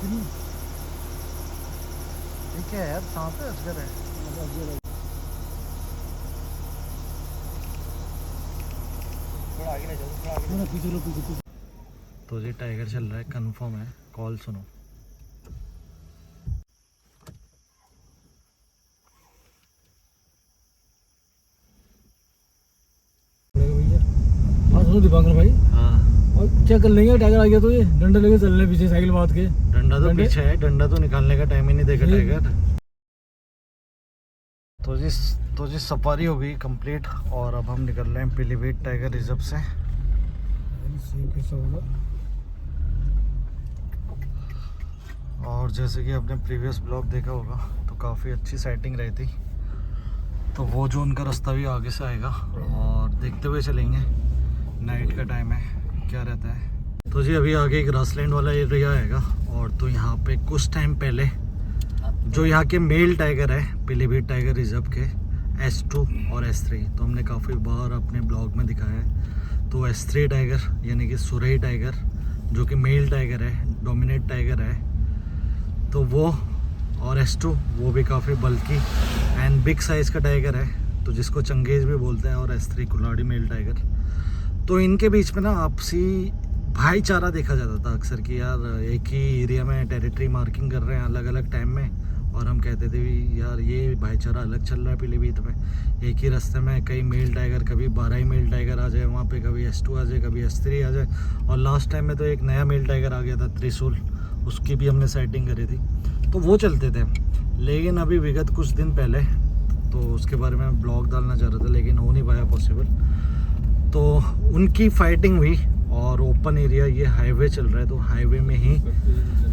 ठीक है यार, कहाँ पे अजगर है? थोड़ा आगे ले जाओ, थोड़ा आगे ले जाओ। तो जी टाइगर चल रहा है, कंफर्म है। कॉल सुनो। हाँ सुनो दीपांकर भाई, हाँ, और क्या कर लेंगे? टाइगर आ गया तो ये डंडा लेके चल रहे पीछे साइकिल बांध के। डंडा तो पीछे है, डंडा तो निकालने का टाइम ही नहीं देगा टाइगर। तो जी सफारी हो गई कंप्लीट और अब हम निकल रहे हैं पीलीभीत टाइगर रिजर्व से। और जैसे कि आपने प्रीवियस ब्लॉग देखा होगा तो काफ़ी अच्छी सेटिंग रही थी, तो वो जो उनका रास्ता भी आगे से आएगा और देखते हुए चलेंगे। नाइट का टाइम है, क्या रहता है। तो जी अभी आगे ग्रासलैंड वाला एरिया आएगा और तो यहाँ पे कुछ टाइम पहले जो यहाँ के मेल टाइगर है पीलीभीत टाइगर रिजर्व के S2 और S3, तो हमने काफ़ी बार अपने ब्लॉग में दिखाया है। तो S3 टाइगर यानी कि सुरही टाइगर जो कि मेल टाइगर है, डोमिनेट टाइगर है, तो वो, और S2 वो भी काफ़ी बल्कि एंड बिग साइज़ का टाइगर है, तो जिसको चंगेज भी बोलते हैं, और S3 कुल्हाड़ी मेल टाइगर। तो इनके बीच में ना आपसी भाईचारा देखा जाता था अक्सर कि यार एक ही एरिया में टेरिटरी मार्किंग कर रहे हैं अलग अलग टाइम में, और हम कहते थे भी यार ये भाईचारा अलग चल रहा है पीलीभीत में। एक ही रास्ते में कई मेल टाइगर, कभी 12 ही मेल टाइगर आ जाए वहाँ पे, कभी S2 आ जाए, कभी S3 आ जाए, और लास्ट टाइम में तो एक नया मेल टाइगर आ गया था त्रिशूल, उसकी भी हमने सेटिंग करी थी, तो वो चलते थे। लेकिन अभी विगत कुछ दिन पहले, तो उसके बारे में ब्लॉग डालना चाह रहा था लेकिन हो नहीं पाया पॉसिबल, तो उनकी फाइटिंग हुई और ओपन एरिया, ये हाईवे चल रहा है, तो हाईवे में ही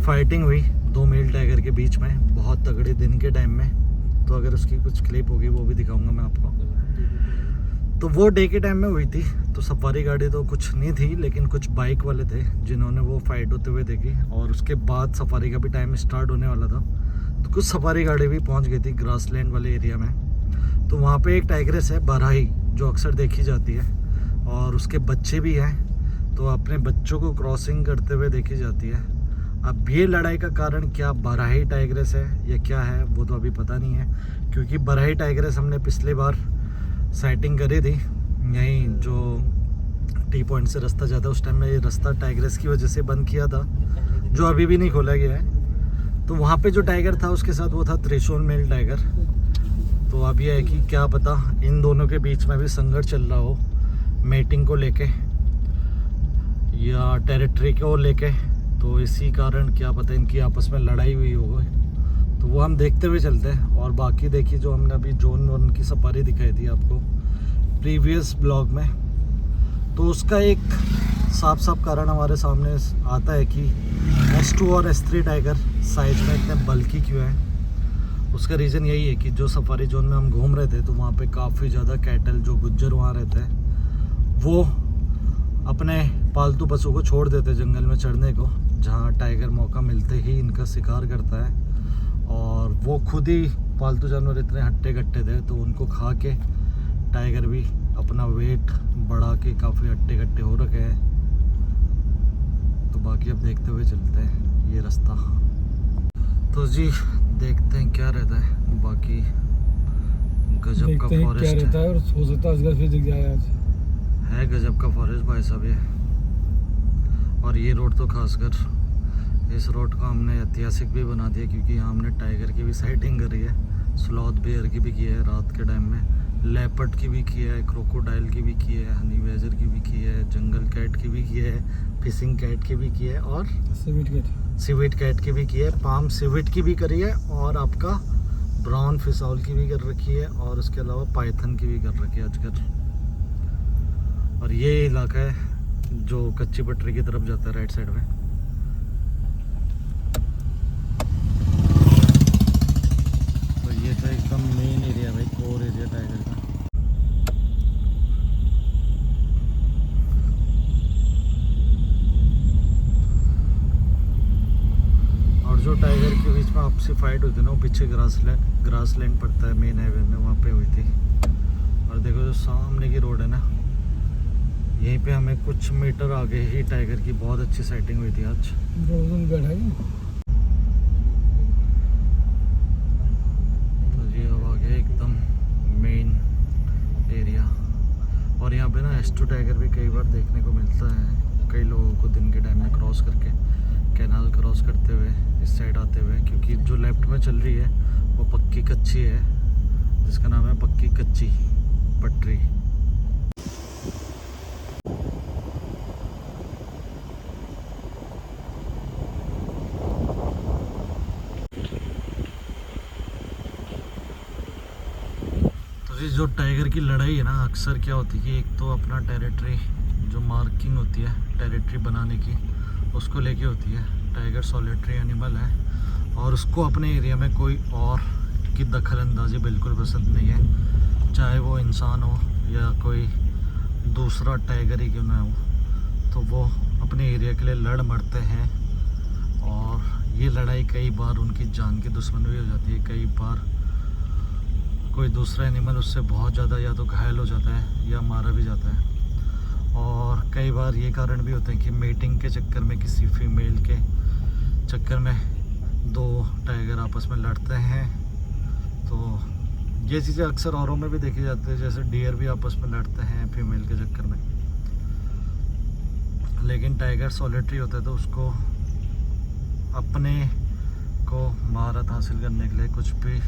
फाइटिंग हुई दो मेल टाइगर के बीच में, बहुत तगड़े दिन के टाइम में। तो अगर उसकी कुछ क्लिप होगी वो भी दिखाऊंगा मैं आपको। तो वो डे के टाइम में हुई थी, तो सफारी गाड़ी तो कुछ नहीं थी, लेकिन कुछ बाइक वाले थे जिन्होंने वो फाइट होते हुए देखी, और उसके बाद सफारी का भी टाइम स्टार्ट होने वाला था, तो कुछ सफारी गाड़ी भी पहुंच गई थी ग्रासलैंड वाले एरिया में। तो वहाँ पे एक टाइग्रेस है बराही, जो अक्सर देखी जाती है, और उसके बच्चे भी हैं, तो अपने बच्चों को क्रॉसिंग करते हुए देखी जाती है। अब ये लड़ाई का कारण क्या बराही टाइग्रेस है या क्या है वो तो अभी पता नहीं है, क्योंकि बराही टाइग्रेस हमने पिछले बार साइटिंग करी थी यहीं जो टी पॉइंट से रास्ता जाता है, उस टाइम में ये रास्ता टाइग्रेस की वजह से बंद किया था, जो अभी भी नहीं खोला गया है। तो वहाँ पे जो टाइगर था उसके साथ वो था त्रिशूल मेल टाइगर। तो अब ये है कि क्या पता इन दोनों के बीच में भी संघर्ष चल रहा हो मेटिंग को लेके या टेरिटरी को लेके, तो इसी कारण क्या पता इनकी आपस में लड़ाई हुई होगी, तो वो हम देखते हुए चलते हैं। और बाकी देखिए जो हमने अभी जोन वन की सफारी दिखाई थी आपको प्रीवियस ब्लॉग में, तो उसका एक साफ साफ कारण हमारे सामने आता है कि S2 और S3 टाइगर साइज में इतने बल्कि क्यों हैं। उसका रीज़न यही है कि जो सफारी जोन में हम घूम रहे थे तो वहाँ पे काफ़ी ज़्यादा कैटल, जो गुज्जर वहाँ रहते हैं, वो अपने पालतू पशु को छोड़ देते जंगल में चढ़ने को, जहाँ टाइगर मौका मिलते ही इनका शिकार करता है। और वो खुद ही पालतू जानवर इतने हट्टे कट्टे थे, तो उनको खा के टाइगर भी अपना वेट बढ़ा के काफ़ी हट्टे कट्टे हो रखे हैं। तो बाकी अब देखते हुए चलते हैं ये रास्ता। तो जी देखते हैं क्या रहता है। बाकी गजब का फॉरेस्ट क्या रहता है, और हो सकता है फिर दिख जाए आज। है गजब का फॉरेस्ट भाई साहब ये। और ये रोड तो खासकर, इस रोड को हमने ऐतिहासिक भी बना दिया, क्योंकि यहाँ हमने टाइगर की भी साइटिंग करी है, स्लॉथ बेयर की भी की है रात के टाइम में, लेपर्ड की भी की है, क्रोकोडाइल की भी की है, हनी बैजर की भी की है, जंगल कैट की भी की है, फिशिंग कैट की भी की है, और सिविट कैट की भी की है, पाम सिविट की भी करी है, और आपका ब्राउन फिसौल की भी कर रखी है, और उसके अलावा पाइथन की भी कर रखी है अजगर। और ये इलाका है जो कच्ची पटरी की तरफ जाता है राइट साइड में। तो ये तो एकदम मेन एरिया भाई, कोर एरिया टाइगर का। और जो टाइगर के बीच में आपसी फाइट हुई थी ना, वो पीछे ग्रासलैंड पड़ता है मेन हाईवे में, वहाँ पे हुई थी। और देखो जो सामने की रोड है ना, यहीं पे हमें कुछ मीटर आगे ही टाइगर की बहुत अच्छी साइटिंग हुई थी आज। और यहाँ पे ना S2 टाइगर भी कई बार देखने को मिलता है, कई लोगों को दिन के टाइम में क्रॉस करके, कैनाल क्रॉस करते हुए इस साइड आते हुए, क्योंकि जो लेफ्ट में चल रही है वो पक्की कच्ची है, जिसका नाम है पक्की कच्ची पटरी। तो ये जो टाइगर की लड़ाई है ना, अक्सर क्या होती है कि एक तो अपना टेरिटरी जो मार्किंग होती है टेरिटरी बनाने की, उसको लेके होती है। टाइगर सॉलिटरी एनिमल है और उसको अपने एरिया में कोई और की दखल अंदाजी बिल्कुल पसंद नहीं है, चाहे वो इंसान हो या कोई दूसरा टाइगर ही क्यों ना हो। तो वो अपने एरिया के लिए लड़ मरते हैं और ये लड़ाई कई बार उनकी जान की दुश्मन भी हो जाती है। कई बार कोई दूसरा एनिमल उससे बहुत ज़्यादा या तो घायल हो जाता है या मारा भी जाता है। और कई बार ये कारण भी होते हैं कि मेटिंग के चक्कर में, किसी फीमेल के चक्कर में दो टाइगर आपस में लड़ते हैं। तो ये चीज़ें अक्सर औरों में भी देखी जाती है, जैसे डियर भी आपस में लड़ते हैं फीमेल के चक्कर में। लेकिन टाइगर सॉलिटरी होता है तो उसको अपने को महारत हासिल करने के लिए कुछ भी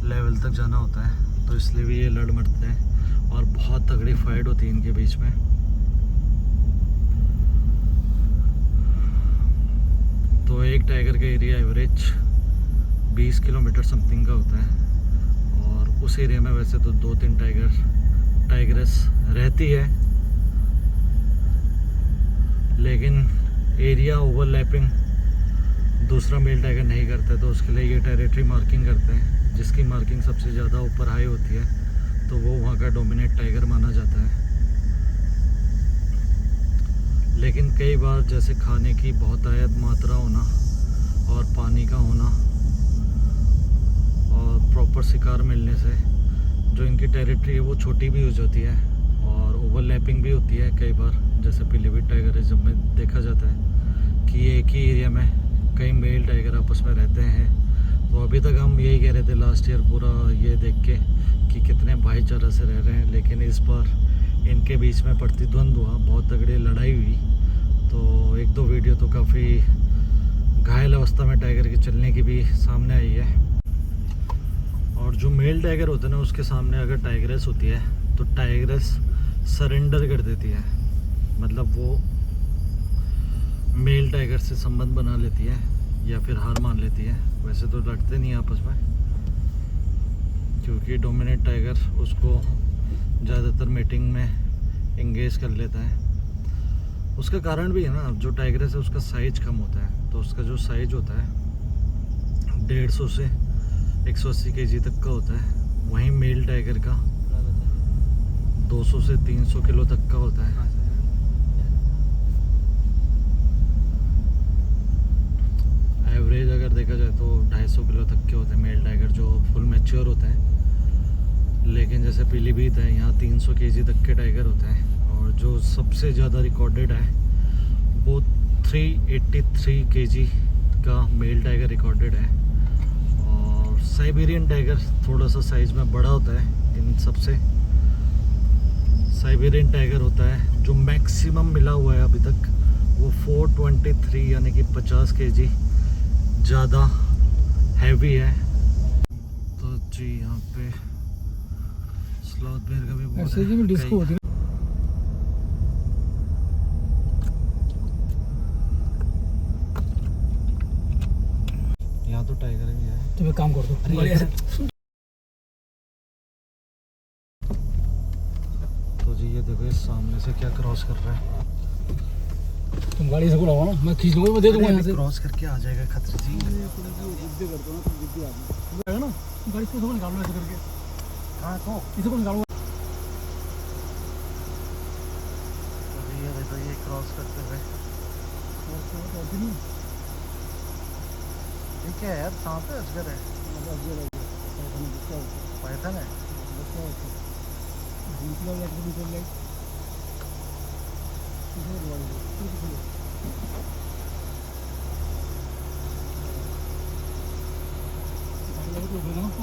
लेवल तक जाना होता है, तो इसलिए भी ये लड़ मरते हैं और बहुत तगड़ी फाइट होती है इनके बीच में। तो एक टाइगर का एरिया एवरेज 20 किलोमीटर समथिंग का होता है और उस एरिया में वैसे तो 2-3 टाइगरेस रहती है, लेकिन एरिया ओवरलैपिंग दूसरा मेल टाइगर नहीं करता है, तो उसके लिए ये टेरिटरी मार्किंग करते हैं। जिसकी मार्किंग सबसे ज़्यादा ऊपर हाई होती है तो वो वहाँ का डोमिनेट टाइगर माना जाता है। लेकिन कई बार जैसे खाने की बहुत आयत मात्रा होना और पानी का होना और प्रॉपर शिकार मिलने से जो इनकी टेरिटरी है वो छोटी भी हो जाती है और ओवरलैपिंग भी होती है कई बार। जैसे पीलीभीत टाइगरिज्म में देखा जाता है कि एक ही एरिया में कई मेल टाइगर आपस में रहते हैं। तो अभी तक हम यही कह रहे थे लास्ट ईयर पूरा ये देख के कि कितने भाईचारा से रह रहे हैं, लेकिन इस बार इनके बीच में प्रतिद्वंद हुआ, बहुत तगड़ी लड़ाई हुई। तो 1-2 वीडियो तो काफ़ी घायल अवस्था में टाइगर की चलने की भी सामने आई है। और जो मेल टाइगर होता है ना, उसके सामने अगर टाइगरेस होती है तो टाइगरेस सरेंडर कर देती है, मतलब वो मेल टाइगर से संबंध बना लेती है या फिर हार मान लेती है। वैसे तो लड़ते नहीं आपस में, क्योंकि डोमिनेट टाइगर उसको ज़्यादातर मीटिंग में एंगेज कर लेता है। उसका कारण भी है ना, जो टाइगरेस है उसका साइज कम होता है, तो उसका जो साइज होता है 150 से 180 केजी तक का होता है। वहीं मेल टाइगर का 200 से 300 किलो तक का होता है। एवरेज अगर देखा जाए तो 250 किलो तक के होते हैं मेल टाइगर जो फुल मैच्योर होते हैं। लेकिन जैसे पीलीभीत है, यहाँ 300 केजी तक के टाइगर होते हैं और जो सबसे ज़्यादा रिकॉर्डेड है वो 383 केजी का मेल टाइगर रिकॉर्डेड है। और साइबेरियन टाइगर थोड़ा सा साइज़ में बड़ा होता है इन सबसे। साइबेरियन टाइगर होता है जो मैक्सिमम मिला हुआ है अभी तक वो 423 यानी कि 50 केजी ज़्यादा हैवी है। तो जी यहाँ पे स्लॉथ बेयर का भी बोर्ड ऐसे भी डिस्को होती है। यहाँ तो टाइगर ही है। तुम एक काम कर दो, तो जी ये देखो इस सामने से क्या क्रॉस कर रहा है। तुम गाड़ी से बुलाओ ना, मैं खींच लूंगा, मैं दे दूंगा यहाँ से। क्रॉस करके आ जाएगा खतरे जी। जिद्दी करते हो ना, तुम जिद्दी आदमी है ना। गाड़ी से तो निकालो ऐसे करके। हाँ तो इसे को निकालो। ये देखो ये क्रॉस करते हुए। ठीक है यार, सांप है अजगर है? पाइथन है।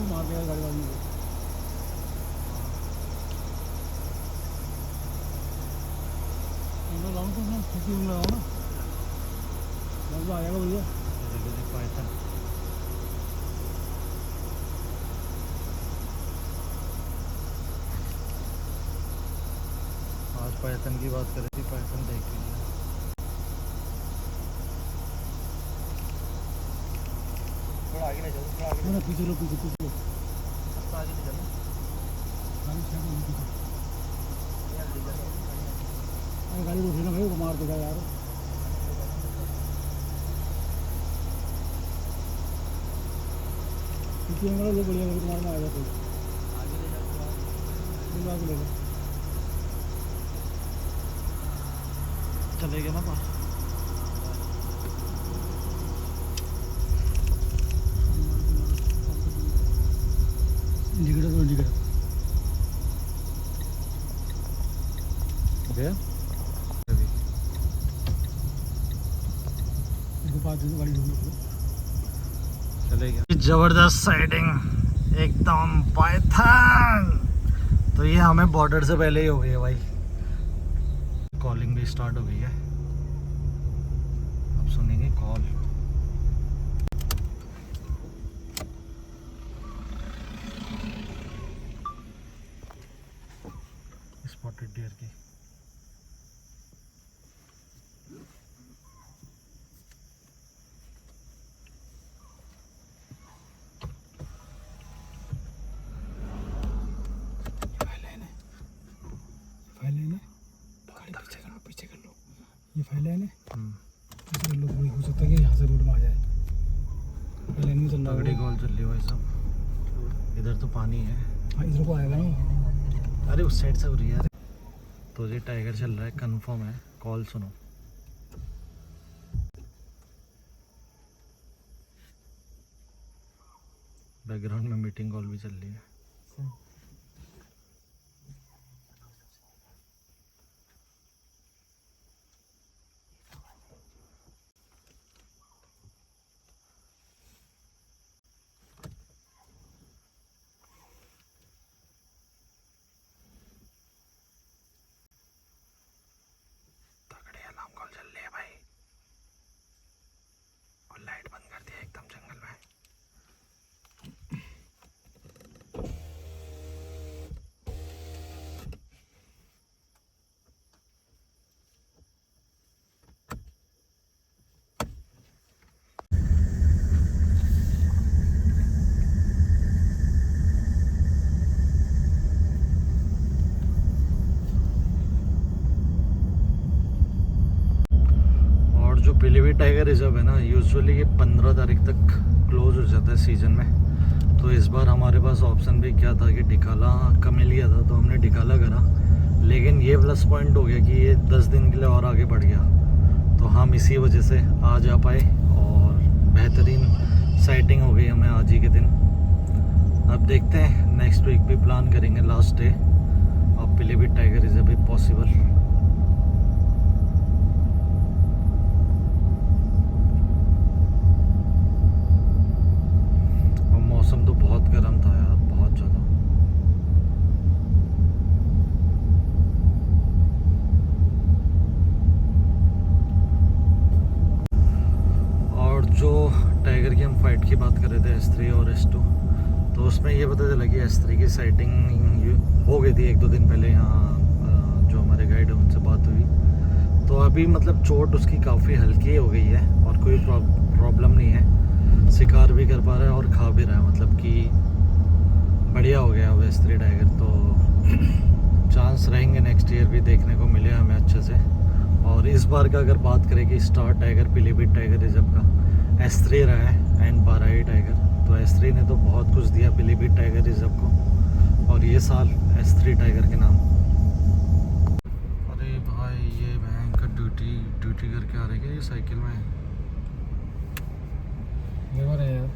मार देगा गाड़ी वाली को। तो ना खेती में लगाओ ना, मजा आ जाएगा भैया। पाइथन आज पाइथन की बात कर रही थी, पाइथन देख लीजिए। थोड़ा आगे नहीं चलो, थोड़ा आगे ना पीछे लो, पीछे लो, आगे नहीं चलो। गाड़ी साइड में पीछे। अरे गाड़ी को उठेना भाई, वो मार देगा यार। पीछे में लो, बढ़िया लगे तुम्हारे में आ जाते। आगे ले जाओ, आगे ले लो। चले गए ना बाहर। इंडिकेटर तो इंडिकेटर गया इसको पास दे दो, गाड़ी ढूंढ लो। चले गए। जबरदस्त साइडिंग एकदम पाइथन। तो ये हमें बॉर्डर से पहले ही हो गई है भाई। कॉलिंग भी स्टार्ट हो गई है, अब सुनेंगे कॉल। स्पॉटेड डियर की फाइल है ना, पीछे कर लो। ये फाइल है ना, पीछे कर लो। थोड़ी हो सकता है कि यहाँ से रोड में आ जाए। फाइल नहीं चल रहा तगड़ी है। कॉल चल रही है भाई साहब। इधर तो पानी है। हाँ, इधर को आएगा ना। अरे उस साइड से हो रही है। तो ये टाइगर चल रहा है, कंफर्म है। कॉल सुनो। बैकग्राउंड में मीटिंग कॉल भी चल रही है। तगड़ी अलार्म कॉल चल रही है भाई, और लाइट बंद कर दी एकदम जंगल में। जो पीलीभीत टाइगर रिजर्व है ना, यूजुअली ये 15 तारीख तक क्लोज हो जाता है सीजन में। तो इस बार हमारे पास ऑप्शन भी क्या था कि डिकाला का मिल गया था, तो हमने डिकाला करा। लेकिन ये प्लस पॉइंट हो गया कि ये 10 दिन के लिए और आगे बढ़ गया, तो हम इसी वजह से आज आ पाए और बेहतरीन साइटिंग हो गई हमें आज ही के दिन। अब देखते हैं, नेक्स्ट वीक भी प्लान करेंगे last day of Pilibhit tiger reserve if possible. मौसम तो बहुत गर्म था यार, बहुत ज़्यादा। और जो टाइगर की हम फाइट की बात कर रहे थे, S3 और S2, तो उसमें ये पता चला कि S3 की साइटिंग हो गई थी 1-2 दिन पहले। यहाँ जो हमारे गाइड है उनसे बात हुई, तो अभी मतलब चोट उसकी काफ़ी हल्की हो गई है और कोई प्रॉब्लम नहीं है। शिकार भी कर पा रहा है और खा भी रहा है, मतलब कि बढ़िया हो गया अब S3 टाइगर। तो चांस रहेंगे नेक्स्ट ईयर भी देखने को मिले हमें अच्छे से। और इस बार का अगर बात करें कि star tiger Pilibhit tiger reserve का S3 रहा है एंड बाराही टाइगर, तो S3 ने तो बहुत कुछ दिया पीलीभीत टाइगर रिजर्व को, और ये साल S3 टाइगर के नाम। अरे भाई ये बैंक का ड्यूटी करके आ रहे क्या ये साइकिल में? लेबर है यार।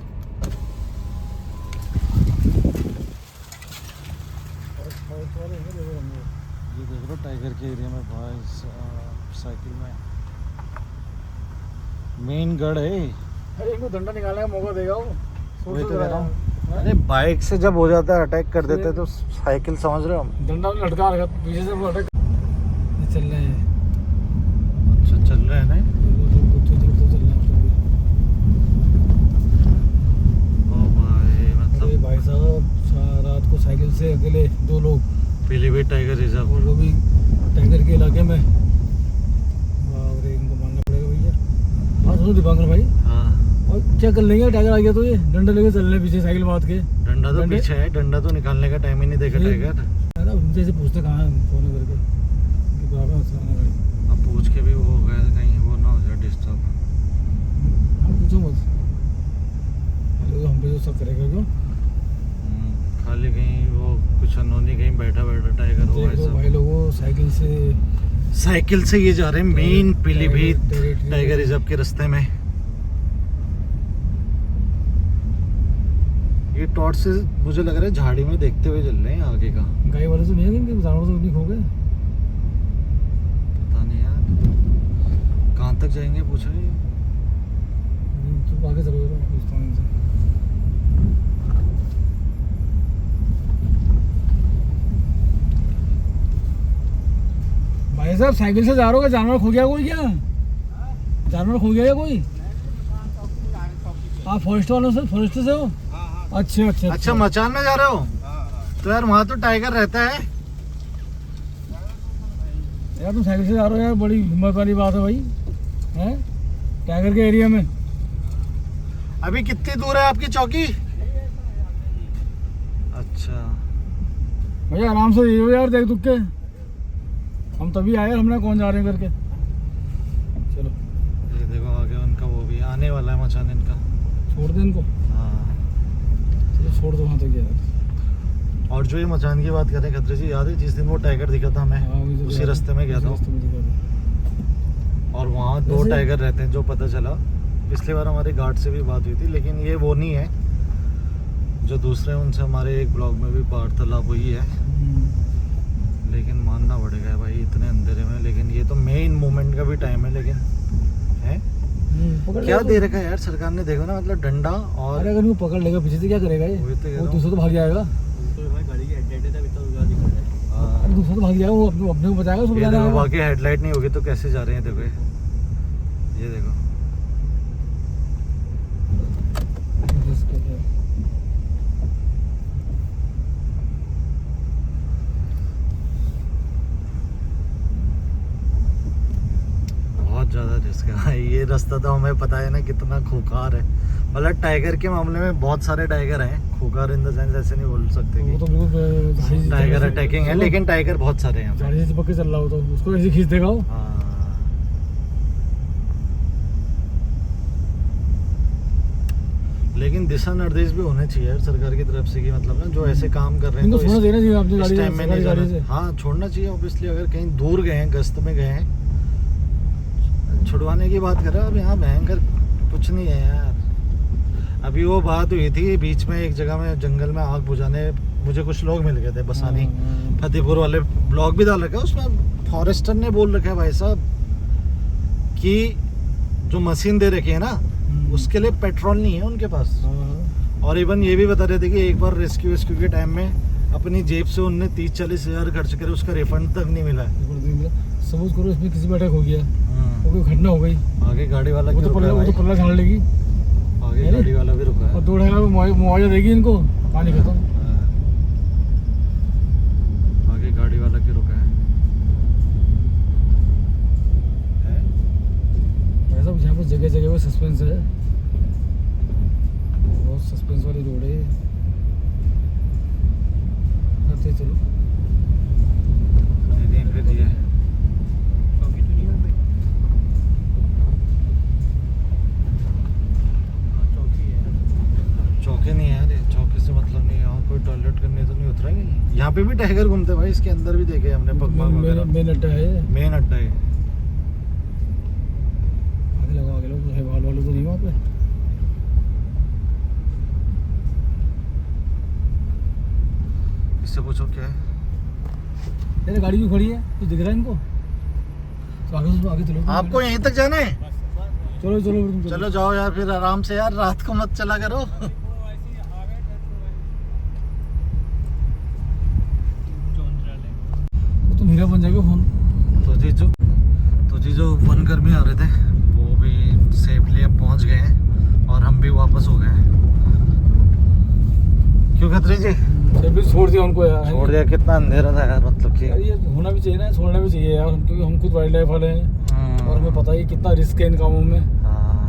ये देख लो टाइगर के एरिया में भाई साइकिल में मेन गढ़ है। अरे इनको डंडा निकालने का मौका देगा वो। वही तो कह रहा हूँ। अरे बाइक से जब हो जाता है अटैक कर देते हैं, तो साइकिल समझ रहे हो हम। डंडा लटका रखा पीछे से, वो अटैक चल रहे हैं। रहे हैं ना। तो चलना ओ भाई अरे मतलब भाई साहब रात को साइकिल से अकेले 2 लोग, पीलीभीत टाइगर रिजर्व। और वो भी टाइगर के इलाके में। बाप रे, इनको मानना पड़ेगा भैया। हाँ सुनो दीपांकर भाई, हाँ और क्या कर लेंगे, टाइगर आ गया तो ये डंडा लेके चलने पीछे साइकिल बांध के। डंडा तो डंडे- पीछे है, डंडा तो निकालने का टाइम ही नहीं देखा ये- टाइगर। है ना, उनसे से पूछते कहाँ है फोन करके कि बाबा चलाना गाड़ी। अब पूछ के भी वो हो गया कहीं वो ना हो जाए डिस्टर्ब। हाँ पूछो मत, तो हम पे जो सब करेगा क्यों। खाली कहीं वो कुछ अनहोनी कहीं बैठा बैठा टाइगर हो देखो ऐसा। भाई लोगों साइकिल से ये जा रहे हैं main Pilibhit tiger- tiger reserve के रास्ते में। ये टॉर्च से मुझे लग रहा है झाड़ी में देखते हुए चल रहे हैं आगे का। गाय वाले तो नहीं है, इनके जानवर तो नहीं खो गए। पता नहीं यार कहाँ तक जाएंगे पूछ रहे हैं। तो आगे चलो तो पूछता हूँ इनसे। भाई साहब साइकिल से जा रहे हो, क्या जानवर खो गया कोई, क्या जानवर खो गया क्या कोई। आप फॉरेस्ट वालों से, फॉरेस्ट से हो। अच्छा अच्छा अच्छा मचान में जा रहे हो तो यार वहाँ तो टाइगर रहता है। यार तुम साइकिल से जा रहे हो यार, बड़ी हिम्मत वाली बात है भाई, हैं टाइगर के एरिया में। अभी कितनी दूर है आपकी चौकी। अच्छा भैया आराम से ये हो यार, देख दुख के हम तभी आए, हमने कौन जा रहे हैं करके। चलो ये देखो आगे उनका वो भी आने वाला है मचान इनका। छोड़ दे इनको, हाँ चलो छोड़ दो वहाँ तक यार। और जो ये मचान की बात कर रहे हैं खतरे जी, याद है जिस दिन वो टाइगर दिखा था हमें हाँ, वही तो उसी यार, रास्ते में गया उसी था। रास्ते में दिखा था। और वहाँ 2 वैसे- टाइगर रहते हैं जो पता चला। पिछली बार हमारे गार्ड से भी बात हुई थी, लेकिन ये वो नहीं है जो दूसरे, उनसे हमारे एक ब्लॉग में भी वार्तालाप हुई है। लेकिन मानना पड़ेगा भाई इतने अंधेरे में। लेकिन ये तो मेन मोमेंट का भी टाइम है, लेकिन है पकड़ क्या लेगा दे तो। रखा है यार सरकार ने, देखो ना मतलब डंडा और अरे अगर वो पकड़ लेगा पीछे से क्या करेगा ये, वही तो कह वो रहा दूसरा तो भाग जाएगा। हाँ। अरे दूसरा तो भाग जाएगा, वो अपने को बचाएगा, उसको ये बचाना देखो आएगा। बाकी हेडलाइट नहीं होगी तो कैसे जा रहे हैं, देखो ये देखो। बहुत ज़्यादा रिस्क है भाई। ये रास्ता तो हमें पता है ना कितना खूंखार है। मतलब टाइगर के मामले में बहुत सारे टाइगर हैं, खूंखार इन द सेंस ऐसे नहीं बोल सकते वो तो बिल्कुल कि टाइगर अटैकिंग है, लेकिन टाइगर बहुत सारे हैं यहाँ पे। गाड़ी से चिपक के चल रहा हो तो उसको ऐसे खींच देगा वो। हाँ। लेकिन दिशा निर्देश भी होने चाहिए यार सरकार की तरफ से कि मतलब ना जो ऐसे काम कर रहे हैं इनको तो छोड़ना इस- देना चाहिए अपनी इस गाड़ी टाइम में नहीं सरकारी गाड़ी जाना। से। हाँ छोड़ना चाहिए ऑब्वियसली। अगर कहीं दूर गए हैं, गश्त में गए हैं, छुड़वाने की बात कर रहे हो। अब यहाँ भयंकर कुछ नहीं है यार। अभी वो बात हुई थी बीच में, एक जगह में जंगल में आग बुझाने मुझे कुछ लोग मिल गए थे बसानी हाँ, फतेहपुर वाले। ब्लॉग भी डाल रखा है उसमें, फॉरेस्टर ने बोल रखा है भाई साहब कि जो मशीन दे रखी है ना उसके लिए पेट्रोल नहीं है उनके पास। हाँ, और इवन ये भी बता रहे थे कि एक बार रेस्क्यू के टाइम में अपनी जेब से उनने 30-40 हज़ार खर्च करे, उसका रिफंड तक नहीं मिला है। सपोज करो इसमें किसी पे अटैक हो गया, वो कोई घटना हो गई, आगे गाड़ी वाला वो क्यों तो रुका है पल्ला भाई? झाड़ लेगी, आगे है गाड़ी वाला भी रुका है। और 2-2.5 लाख मुआवजा देगी इनको, पानी खत्म। हाँ। आगे गाड़ी वाला क्यों रुका है? भाई साहब यहाँ पे जगह जगह पे सस्पेंस है, बहुत सस्पेंस वाली रोड है। आते चलो यहीं पे दिया है। चौके नहीं है यार, ये चौके से मतलब नहीं है। और कोई टॉयलेट करने तो नहीं उतरा ही। यहाँ पे भी टाइगर घूमते हैं भाई, इसके अंदर भी देखे हमने पगमा वगैरह। मेन अड्डा है, मेन अड्डा है। आगे लगा आगे लोग है, बाल वाले तो नहीं वहाँ पे। इससे पूछो क्या है। तेरे गाड़ी क्यों खड़ी है, कुछ दिख रहा है इनको? तो आगे चलो। आपको यहीं तक जाना है? चलो चलो तुम चलो जाओ यार, फिर आराम से यार, रात को मत चला करो। तो मेरा बन जाएगा फोन। तो जीजू तो जी जो वन कर्मी आ रहे थे वो भी सेफली अब पहुंच गए हैं और हम भी वापस हो गए हैं। क्यों खतरी जी? फिर भी छोड़ दिया उनको यार। छोड़ दिया, कितना अंधेरा था यार, मतलब कि यार ये होना भी चाहिए ना, छोड़ना भी चाहिए यार, क्योंकि हम खुद वाइल्ड लाइफ वाले हैं और हमें पता ही कितना रिस्क है इन कामों में।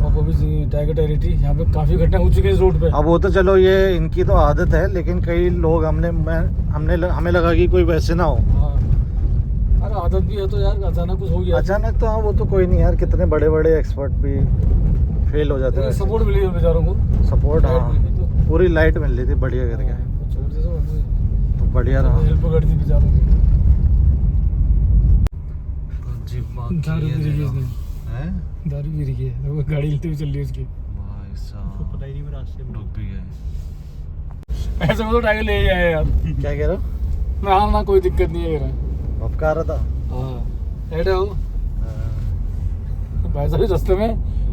और वो भी टाइगर टेरिटरी, यहाँ पे काफ़ी घटना हो चुकी है इस रोड पे। अब वो तो चलो ये इनकी तो आदत है, लेकिन कई लोग हमें लगा कि कोई वैसे ना हो। हाँ, अरे आदत भी है तो यार, अचानक कुछ हो गया अचानक तो हाँ, वो तो कोई नहीं यार, कितने बड़े बड़े एक्सपर्ट भी फेल हो जाते हैं। सपोर्ट मिली है बेचारों को, सपोर्ट, हाँ, मिली थी तो पूरी लाइट मिल रही थी बढ़िया करके, छोड़ दे तो बढ़िया रहा। हेल्प कर दी बेचारों की। तो जी बाकी दारू ये पी रही है देखो। इसने। हैं? दारू पी रही है, वो गाड़ी हिलती हुई चल रही है उसकी। भाई साहब, पता ही नहीं रास्ते में रुक भी गए। ऐसे में तो टाइगर ले ही आए यार। क्या कह रहे हो? मैं हाँ ना, कोई दिक्कत नहीं है यार। अब कह रहा था हाँ ऐड हो भाई साहब, रास्ते में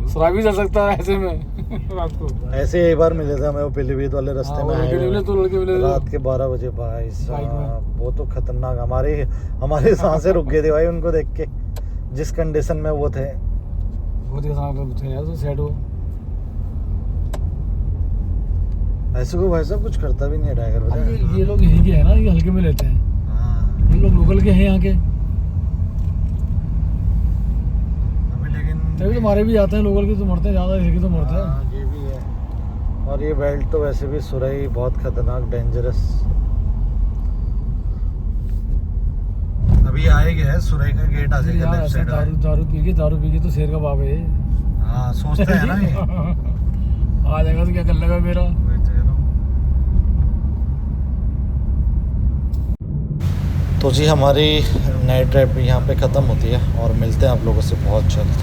शराब भी चल सकता है ऐसे में रात को। ऐसे एक बार मिले थे हमें वो पीलीभीत वाले रास्ते हाँ, में लड़के आए मिले तो लड़के मिले थे। रात के 12 बजे। भाई बाइक साहब वो तो खतरनाक, हमारी सांसें रुक गई थी भाई उनको देख के, जिस कंडीशन में वो थे। बहुत ही आसान थे यार, तो सेट हो। ऐसे को भाई साहब कुछ करता भी नहीं है टाइगर, पता है? ये लोग यहीं के हैं ना, ये हल्के में लेते हैं। हाँ, ये लोग लोकल के हैं यहाँ के, अभी लेकिन तभी तो मारे भी जाते हैं। लोकल के तो मरते हैं ज़्यादा, इसी के तो मरते हैं। हाँ, ये भी है। और ये बेल्ट तो वैसे भी सुरई बहुत खतरनाक, डेंजरस। अभी आए गया है सुरई का गेट, आ जाएगा यार लेफ्ट ऐसा साइड। दारू पी के तो शेर का बाप है ये। हाँ, सोचते हैं ना ये। आ जाएगा तो क्या कर लेगा मेरा। वही तो कह रहा हूँ। तो जी हमारी नाइट ड्राइव यहाँ पे ख़त्म होती है और मिलते हैं आप लोगों से बहुत जल्द।